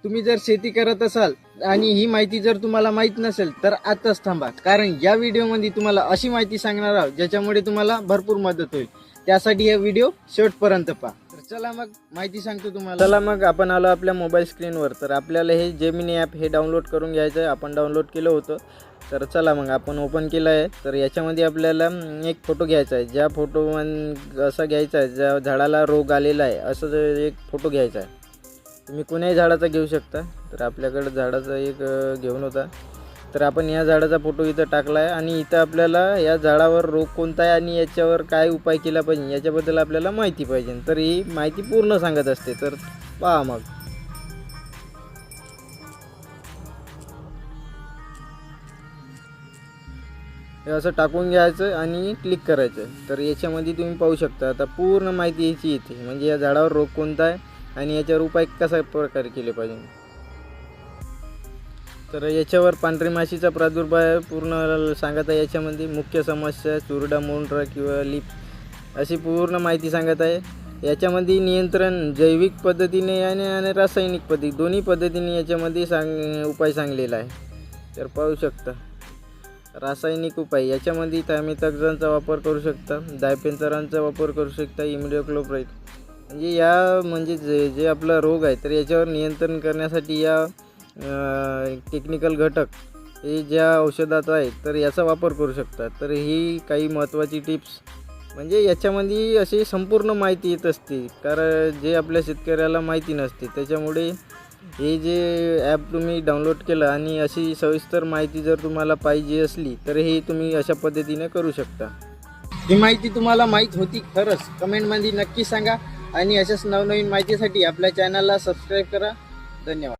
तुम्ही जर शेती करत असाल आणि ही माहिती जर तुम्हाला माहित नसेल तर आताच थांबा, कारण या व्हिडिओमध्ये तुम्हाला अशी माहिती सांगणार आहोत ज्याच्यामुळे तुम्हाला भरपूर मदत होईल. त्यासाठी हा व्हिडिओ शेवटपर्यंत पहा. तर चला मग माहिती सांगतो तुम्हाला. चला मग आपण आलो आपल्या मोबाईल स्क्रीनवर. तर आपल्याला हे जेमिनी ॲप हे डाउनलोड करून घ्यायचं आहे. आपण डाउनलोड केलं होतं. तर चला मग आपण ओपन केलं आहे. तर याच्यामध्ये आपल्याला एक फोटो घ्यायचा आहे. ज्या फोटो असा घ्यायचा आहे ज्या झाडाला रोग आलेला आहे असं एक फोटो घ्यायचा आहे. तुम्ही कोण्याही झाडाचा घेऊ शकता. तर आपल्याकडे झाडाचा एक घेऊन होता. तर आपण या झाडाचा फोटो इथं टाकला आहे आणि इथं आपल्याला या झाडावर रोग कोणता आहे आणि याच्यावर काय उपाय केला पाहिजे याच्याबद्दल आपल्याला माहिती पाहिजे. तर ही माहिती पूर्ण सांगत असते. तर पहा मग. हे असं टाकून घ्यायचं आणि क्लिक करायचं. तर याच्यामध्ये तुम्ही पाहू शकता आता पूर्ण माहिती याची येते, म्हणजे या झाडावर रोग कोणता आहे आणि याच्यावर उपाय कशा प्रकारे केले पाहिजे. तर याच्यावर पांढरी माशीचा प्रादुर्भाव पूर्ण सांगत आहे. याच्यामध्ये मुख्य समस्या चुरडा मोंडरा किंवा लीप अशी पूर्ण माहिती सांगत आहे. याच्यामध्ये नियंत्रण जैविक पद्धतीने आणि रासायनिक पद्धती दोन्ही पद्धतीने याच्यामध्ये उपाय सांगलेला आहे. तर पाहू शकता रासायनिक उपाय याच्यामध्ये थायमिथॉक्झानचा वापर करू शकता, डायपेन्थरानचा वापर करू शकता, इमिडोक्लोप्राइड म्हणजे म्हणजे जे आपला रोग आहे तर याच्यावर नियंत्रण करण्यासाठी या टेक्निकल घटक हे ज्या औषधात आहे तर याचा वापर करू शकता. तर ही काही महत्त्वाची टिप्स म्हणजे याच्यामध्ये अशी संपूर्ण माहिती येत असते, कारण जे आपल्या शेतकऱ्याला माहिती नसते. त्याच्यामुळे हे जे ॲप तुम्ही डाउनलोड केलं आणि अशी सविस्तर माहिती जर तुम्हाला पाहिजे असली तर हे तुम्ही अशा पद्धतीने करू शकता. ही माहिती तुम्हाला माहीत होती खरंच? कमेंटमध्ये नक्की सांगा आणि अशाच नवनवीन माहितीसाठी आपल्या चॅनलला सबस्क्राईब करा. धन्यवाद.